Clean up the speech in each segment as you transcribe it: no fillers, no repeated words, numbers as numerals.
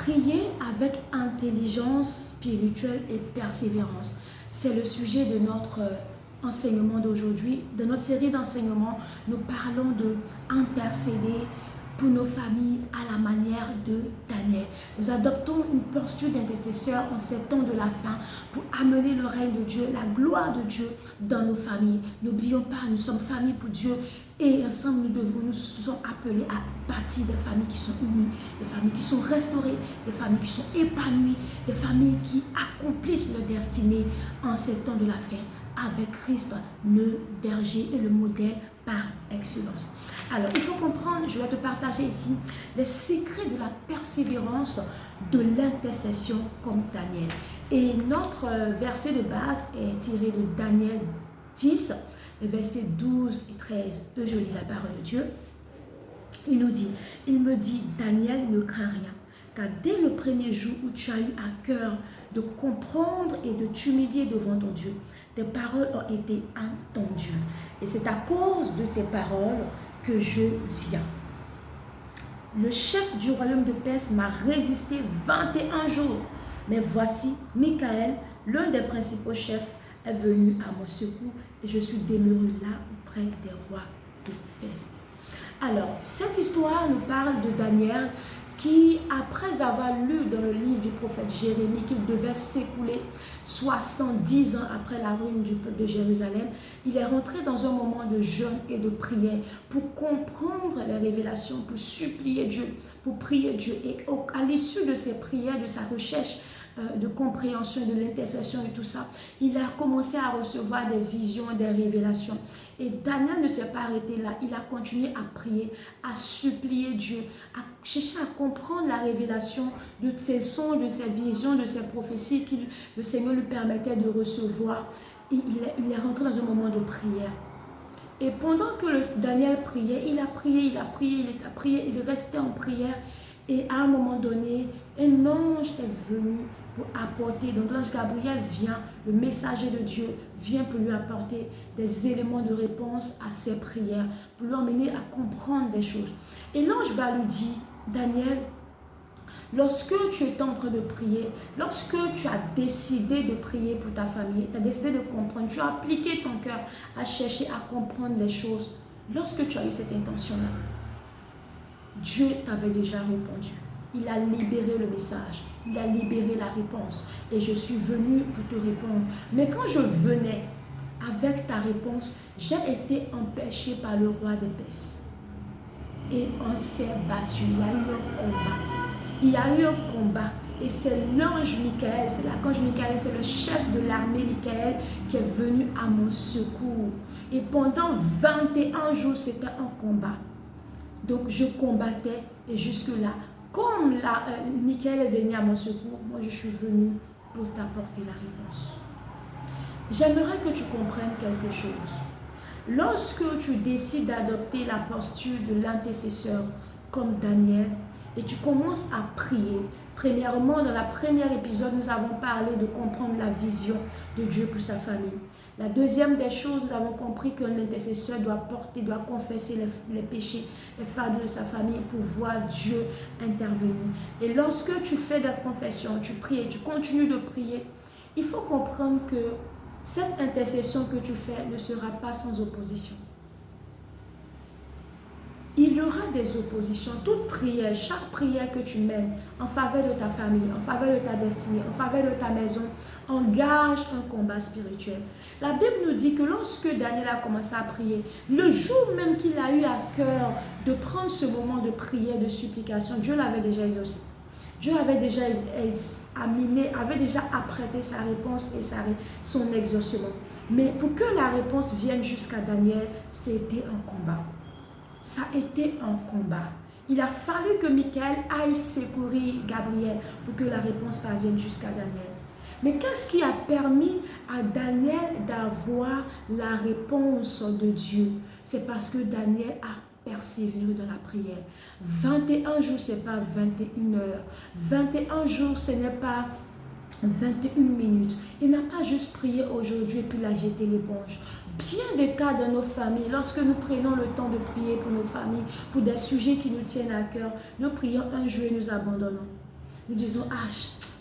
Prier avec intelligence spirituelle et persévérance. C'est le sujet de notre enseignement d'aujourd'hui. De notre série d'enseignements, nous parlons de intercéder pour nos familles à la manière de Daniel. Nous adoptons une posture d'intercesseur en ces temps de la fin pour amener le règne de Dieu, la gloire de Dieu dans nos familles. N'oublions pas, nous sommes famille pour Dieu et ensemble nous sommes appelés à bâtir des familles qui sont unies, des familles qui sont restaurées, des familles qui sont épanouies, des familles qui accomplissent leur destinée en ces temps de la fin avec Christ, le berger et le modèle par excellence. Alors, il faut comprendre, je vais te partager ici les secrets de la persévérance de l'intercession comme Daniel. Et notre verset de base est tiré de Daniel 10, les versets 12 et 13. Je lis la parole de Dieu. Il nous dit, il me dit, Daniel, ne crains rien, car dès le premier jour où tu as eu à cœur de comprendre et de t'humilier devant ton Dieu, tes paroles ont été entendues. Et c'est à cause de tes paroles que je viens. Le chef du royaume de Perse m'a résisté 21 jours. Mais voici, Michaël, l'un des principaux chefs, est venu à mon secours et je suis demeuré là auprès des rois de Perse. Alors, cette histoire nous parle de Daniel qui, après avoir lu dans le livre du prophète Jérémie qu'il devait s'écouler 70 ans après la ruine du peuple de Jérusalem, il est rentré dans un moment de jeûne et de prière pour comprendre les révélations, pour supplier Dieu, pour prier Dieu. Et à l'issue de ses prières, de sa recherche de compréhension, de l'intercession et tout ça, il a commencé à recevoir des visions, des révélations. Et Daniel ne s'est pas arrêté là, il a continué à prier, à supplier Dieu, à chercher à comprendre la révélation de ses sons, de ses visions, de ses prophéties que le Seigneur lui permettait de recevoir. Et il est rentré dans un moment de prière. Et pendant que Daniel priait, il a prié, il restait en prière. Et à un moment donné, un ange est venu pour apporter, donc l'ange Gabriel vient, le messager de Dieu vient pour lui apporter des éléments de réponse à ses prières, pour lui emmener à comprendre des choses. Et l'ange va lui dire, Daniel, lorsque tu es en train de prier, lorsque tu as décidé de prier pour ta famille, tu as décidé de comprendre, tu as appliqué ton cœur à chercher à comprendre les choses, lorsque tu as eu cette intention-là, Dieu t'avait déjà répondu. Il a libéré le message. Il a libéré la réponse. Et je suis venu pour te répondre. Mais quand je venais avec ta réponse, j'ai été empêché par le roi des Perses. Et on s'est battu. Il y a eu un combat. Il y a eu un combat. Et c'est l'ange Michaël, c'est l'archange Michaël, c'est le chef de l'armée Michaël qui est venu à mon secours. Et pendant 21 jours, c'était un combat. Donc je combattais et jusque-là, comme Michaël est venu à mon secours, moi je suis venu pour t'apporter la réponse. J'aimerais que tu comprennes quelque chose. Lorsque tu décides d'adopter la posture de l'intercesseur comme Daniel et tu commences à prier, premièrement, dans le premier épisode, nous avons parlé de comprendre la vision de Dieu pour sa famille. La deuxième des choses, nous avons compris qu'un intercesseur doit confesser les péchés, les fardeaux de sa famille pour voir Dieu intervenir. Et lorsque tu fais des confessions, tu pries et tu continues de prier, il faut comprendre que cette intercession que tu fais ne sera pas sans opposition. Il y aura des oppositions. Toute prière, chaque prière que tu mènes en faveur de ta famille, en faveur de ta destinée, en faveur de ta maison, engage un combat spirituel. La Bible nous dit que lorsque Daniel a commencé à prier, le jour même qu'il a eu à cœur de prendre ce moment de prière, de supplication, Dieu l'avait déjà exaucé. Dieu avait déjà avait déjà apprêté sa réponse et son exaucement. Mais pour que la réponse vienne jusqu'à Daniel, c'était un combat. Ça a été un combat. Il a fallu que Michaël aille secourir Gabriel pour que la réponse parvienne jusqu'à Daniel. Mais qu'est-ce qui a permis à Daniel d'avoir la réponse de Dieu? C'est parce que Daniel a persévéré dans la prière. 21 jours, ce n'est pas 21 heures. 21 jours, ce n'est pas 21 minutes. Il n'a pas juste prié aujourd'hui et puis il a jeté l'éponge. Bien des cas dans nos familles, lorsque nous prenons le temps de prier pour nos familles, pour des sujets qui nous tiennent à cœur, nous prions un jour et nous abandonnons. Nous disons, ah,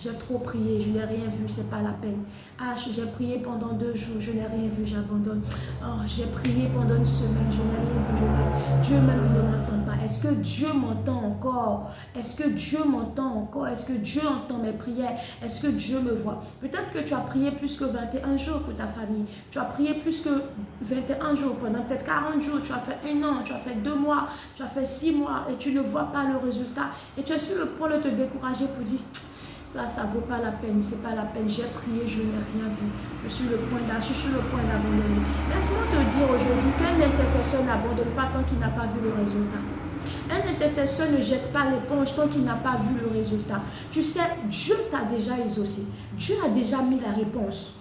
j'ai trop prié, je n'ai rien vu, c'est pas la peine. Ah, j'ai prié pendant 2 jours, je n'ai rien vu, j'abandonne. Oh, j'ai prié pendant une semaine, je n'ai rien vu, je laisse. Dieu même ne m'entend pas. Est-ce que Dieu m'entend encore? Est-ce que Dieu m'entend encore? Est-ce que Dieu entend mes prières? Est-ce que Dieu me voit? Peut-être que tu as prié plus que 21 jours pour ta famille. Tu as prié plus que 21 jours, pendant peut-être 40 jours. Tu as fait 1 an, tu as fait 2 mois, tu as fait 6 mois et tu ne vois pas le résultat. Et tu es sur le point de te décourager pour dire... Ça ne vaut pas la peine, c'est pas la peine. J'ai prié, je n'ai rien vu. Je suis sur le point d'abandonner. Laisse-moi te dire aujourd'hui qu'un intercesseur n'abandonne pas tant qu'il n'a pas vu le résultat. Un intercesseur ne jette pas l'éponge tant qu'il n'a pas vu le résultat. Tu sais, Dieu t'a déjà exaucé. Dieu a déjà mis la réponse.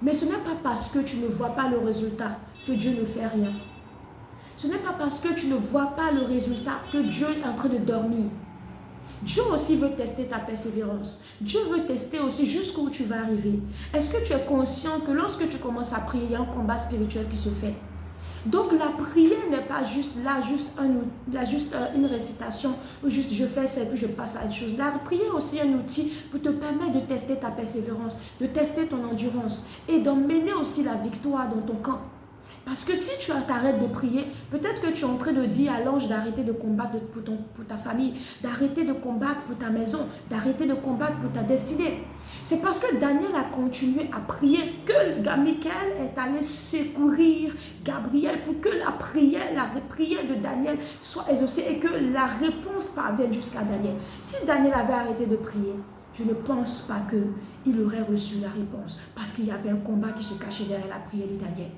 Mais ce n'est pas parce que tu ne vois pas le résultat que Dieu ne fait rien. Ce n'est pas parce que tu ne vois pas le résultat que Dieu est en train de dormir. Dieu aussi veut tester ta persévérance. Dieu veut tester aussi jusqu'où tu vas arriver. Est-ce que tu es conscient que lorsque tu commences à prier, il y a un combat spirituel qui se fait? Donc la prière n'est pas juste là, juste une récitation, ou juste je fais ça et puis je passe à autre chose. La prière est aussi un outil pour te permettre de tester ta persévérance, de tester ton endurance et d'emmener aussi la victoire dans ton camp. Parce que si tu t'arrêtes de prier, peut-être que tu es en train de dire à l'ange d'arrêter de combattre pour ta famille, d'arrêter de combattre pour ta maison, d'arrêter de combattre pour ta destinée. C'est parce que Daniel a continué à prier que Michael est allé secourir Gabriel pour que la prière de Daniel soit exaucée et que la réponse parvienne jusqu'à Daniel. Si Daniel avait arrêté de prier, je ne pense pas qu'il aurait reçu la réponse parce qu'il y avait un combat qui se cachait derrière la prière de Daniel.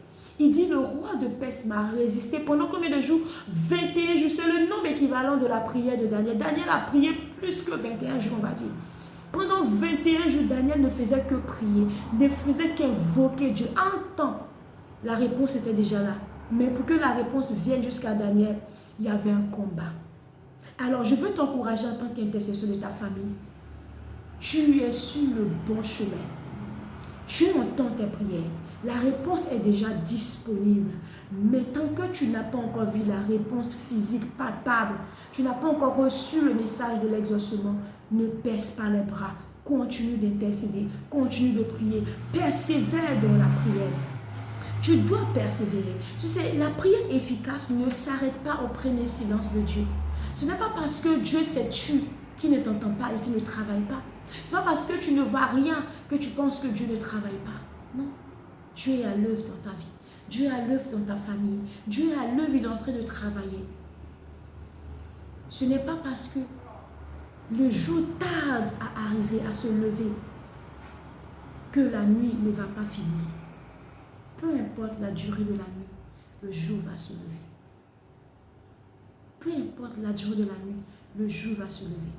Il dit, le roi de Perse m'a résisté pendant combien de jours? 21 jours, c'est le nombre équivalent de la prière de Daniel. Daniel a prié plus que 21 jours, on va dire. Pendant 21 jours, Daniel ne faisait que prier, ne faisait qu'invoquer Dieu. En temps, la réponse était déjà là. Mais pour que la réponse vienne jusqu'à Daniel, il y avait un combat. Alors, je veux t'encourager en tant qu'intercesseur de ta famille. Tu es sur le bon chemin. Tu entends tes prières. La réponse est déjà disponible. Mais tant que tu n'as pas encore vu la réponse physique palpable, tu n'as pas encore reçu le message de l'exaucement, ne baisse pas les bras. Continue d'intercéder, continue de prier. Persévère dans la prière. Tu dois persévérer. Tu sais, la prière efficace ne s'arrête pas au premier silence de Dieu. Ce n'est pas parce que Dieu s'est tu qui ne t'entend pas et qui ne travaille pas. Ce n'est pas parce que tu ne vois rien que tu penses que Dieu ne travaille pas. Non. Dieu est à l'œuvre dans ta vie. Dieu est à l'œuvre dans ta famille. Dieu est à l'œuvre, il est en train de travailler. Ce n'est pas parce que le jour tarde à arriver, à se lever, que la nuit ne va pas finir. Peu importe la durée de la nuit, le jour va se lever. Peu importe la durée de la nuit, le jour va se lever.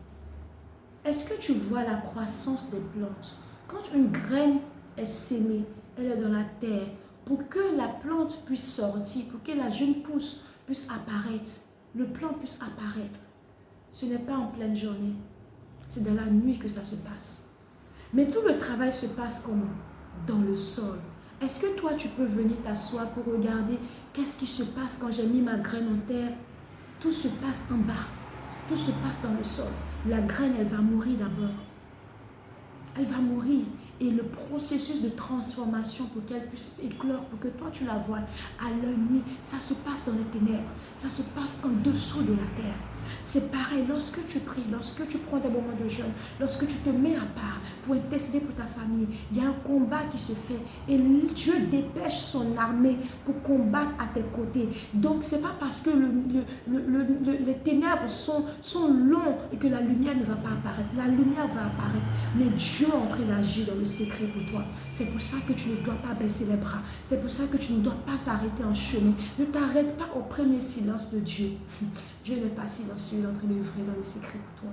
Est-ce que tu vois la croissance des plantes? Quand une graine est sémée, elle est dans la terre, pour que la plante puisse sortir, pour que la jeune pousse puisse apparaître, le plant puisse apparaître. Ce n'est pas en pleine journée, c'est dans la nuit que ça se passe. Mais tout le travail se passe comment? Dans le sol. Est-ce que toi tu peux venir t'asseoir pour regarder qu'est-ce qui se passe quand j'ai mis ma graine en terre? Tout se passe en bas, tout se passe dans le sol. La graine, elle va mourir d'abord. Elle va mourir. Et le processus de transformation pour qu'elle puisse éclore, pour que toi tu la vois à l'œil nu, ça se passe dans les ténèbres, ça se passe en dessous de la terre. C'est pareil, lorsque tu pries, lorsque tu prends des moments de jeûne, lorsque tu te mets à part pour intercéder pour ta famille, il y a un combat qui se fait et Dieu dépêche son armée pour combattre à tes côtés. Donc c'est pas parce que les ténèbres sont longs et que la lumière ne va pas apparaître. La lumière va apparaître, mais Dieu est en train d'agir dans le secret pour toi. C'est pour ça que tu ne dois pas baisser les bras. C'est pour ça que tu ne dois pas t'arrêter en chemin. Ne t'arrête pas au premier silence de Dieu. Dieu n'est pas silencieux, il est en train d'œuvrer dans le secret pour toi.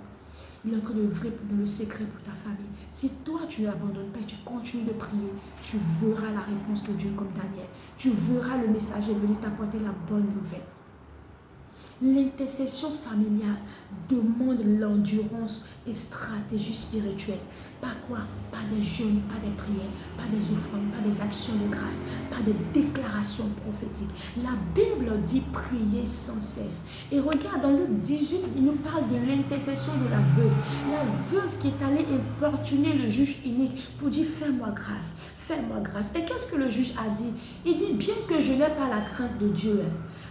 Il est en train d'œuvrer dans le secret pour ta famille. Si toi tu n'abandonnes pas, tu continues de prier, tu verras la réponse de Dieu comme Daniel. Tu verras le messager venir t'apporter la bonne nouvelle. L'intercession familiale demande l'endurance et stratégie spirituelle. Pas quoi? Pas des jeûnes, pas des prières, pas des offrandes, pas des actions de grâce, pas des déclarations prophétiques. La Bible dit prier sans cesse. Et regarde, dans Luc 18, il nous parle de l'intercession de la veuve. La veuve qui est allée importuner le juge inique pour dire fais-moi grâce, fais-moi grâce. Et qu'est-ce que le juge a dit? Il dit bien que je n'ai pas la crainte de Dieu,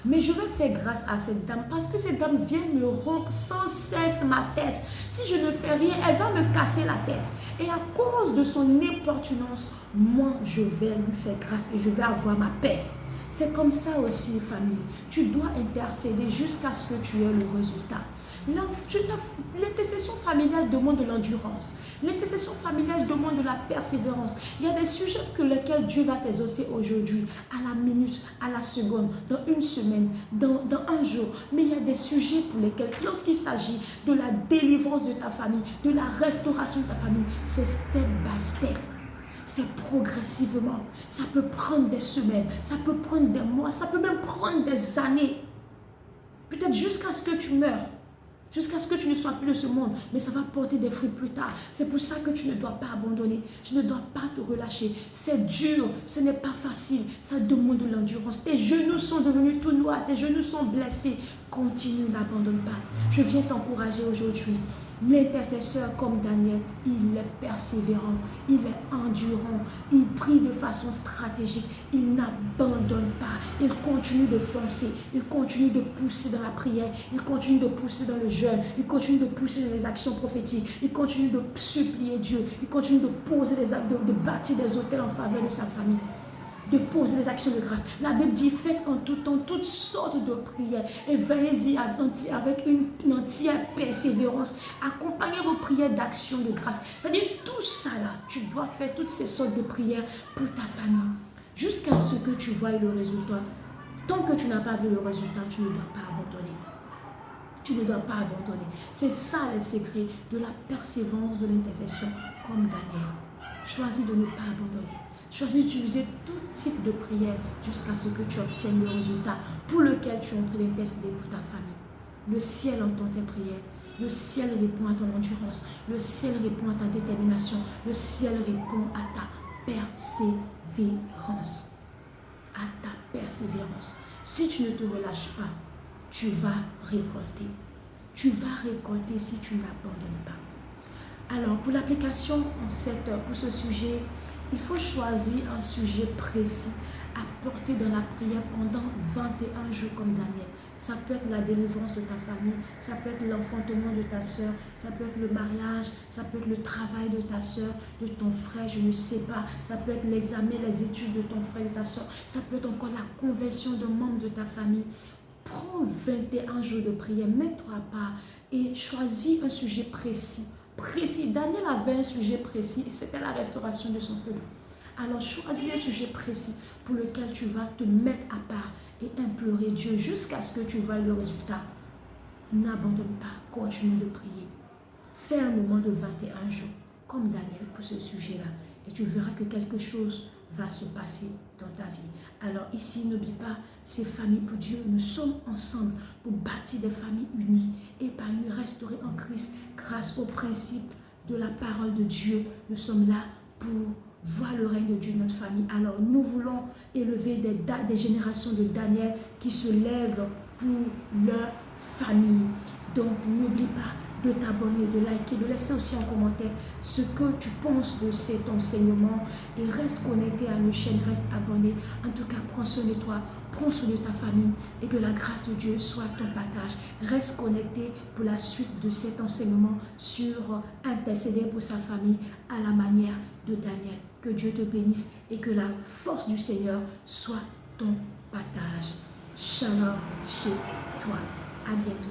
mais je vais faire grâce à cette dame parce que cette dame vient me rompre sans cesse ma tête. Si je ne fais rien, elle va me casser la tête. Et à cause de son importunance, moi, je vais lui faire grâce et je vais avoir ma paix. C'est comme ça aussi, famille. Tu dois intercéder jusqu'à ce que tu aies le résultat. L'intercession familiale demande de l'endurance. L'intercession familiale demande de la persévérance. Il y a des sujets que lesquels Dieu va t'exaucer aujourd'hui, à la minute, à la seconde, dans une semaine, dans un jour. Mais il y a des sujets pour lesquels, lorsqu'il s'agit de la délivrance de ta famille, de la restauration de ta famille, c'est step by step. C'est progressivement. Ça peut prendre des semaines, ça peut prendre des mois, ça peut même prendre des années. Peut-être jusqu'à ce que tu meurs. Jusqu'à ce que tu ne sois plus de ce monde. Mais ça va porter des fruits plus tard. C'est pour ça que tu ne dois pas abandonner. Tu ne dois pas te relâcher. C'est dur. Ce n'est pas facile. Ça demande de l'endurance. Tes genoux sont devenus tout noirs. Tes genoux sont blessés. Continue, n'abandonne pas. Je viens t'encourager aujourd'hui. L'intercesseur comme Daniel, il est persévérant, il est endurant, il prie de façon stratégique, il n'abandonne pas, il continue de foncer, il continue de pousser dans la prière, il continue de pousser dans le jeûne, il continue de pousser dans les actions prophétiques, il continue de supplier Dieu, il continue de poser de bâtir des autels en faveur de sa famille, de poser des actions de grâce. La Bible dit, faites en tout temps toutes sortes de prières et veillez-y avec une entière persévérance. Accompagnez vos prières d'actions de grâce. C'est-à-dire tout ça là, tu dois faire toutes ces sortes de prières pour ta famille jusqu'à ce que tu voies le résultat. Tant que tu n'as pas vu le résultat, tu ne dois pas abandonner. Tu ne dois pas abandonner. C'est ça le secret de la persévérance de l'intercession comme Daniel. Choisis de ne pas abandonner. Choisis d'utiliser tout type de prière jusqu'à ce que tu obtiennes le résultat pour lequel tu es en train d'intercéder pour ta famille. Le ciel entend tes prières. Le ciel répond à ton endurance. Le ciel répond à ta détermination. Le ciel répond à ta persévérance. À ta persévérance. Si tu ne te relâches pas, tu vas récolter. Tu vas récolter si tu n'abandonnes pas. Alors, pour l'application pour ce sujet, il faut choisir un sujet précis à porter dans la prière pendant 21 jours comme Daniel. Ça peut être la délivrance de ta famille, ça peut être l'enfantement de ta soeur, ça peut être le mariage, ça peut être le travail de ta soeur, de ton frère, je ne sais pas. Ça peut être l'examen, les études de ton frère, de ta soeur. Ça peut être encore la conversion de membres de ta famille. Prends 21 jours de prière, mets-toi à part et choisis un sujet précis. Daniel avait un sujet précis et c'était la restauration de son peuple. Alors choisis un sujet précis pour lequel tu vas te mettre à part et implorer Dieu jusqu'à ce que tu vois le résultat. N'abandonne pas, continue de prier. Fais un moment de 21 jours comme Daniel pour ce sujet-là et tu verras que quelque chose va se passer dans ta vie. Alors ici, n'oublie pas, ces familles pour Dieu, nous sommes ensemble pour bâtir des familles unies, épanouies, restaurées en Christ grâce au principe de la parole de Dieu. Nous sommes là pour voir le règne de Dieu dans notre famille. Alors nous voulons élever des générations de Daniel qui se lèvent pour leur famille. Donc n'oublie pas de t'abonner, de liker, de laisser aussi en commentaire ce que tu penses de cet enseignement et reste connecté à nos chaînes, reste abonné. En tout cas, prends soin de toi, prends soin de ta famille et que la grâce de Dieu soit ton partage. Reste connecté pour la suite de cet enseignement sur intercéder pour sa famille à la manière de Daniel. Que Dieu te bénisse et que la force du Seigneur soit ton partage. Shalom chez toi. À bientôt.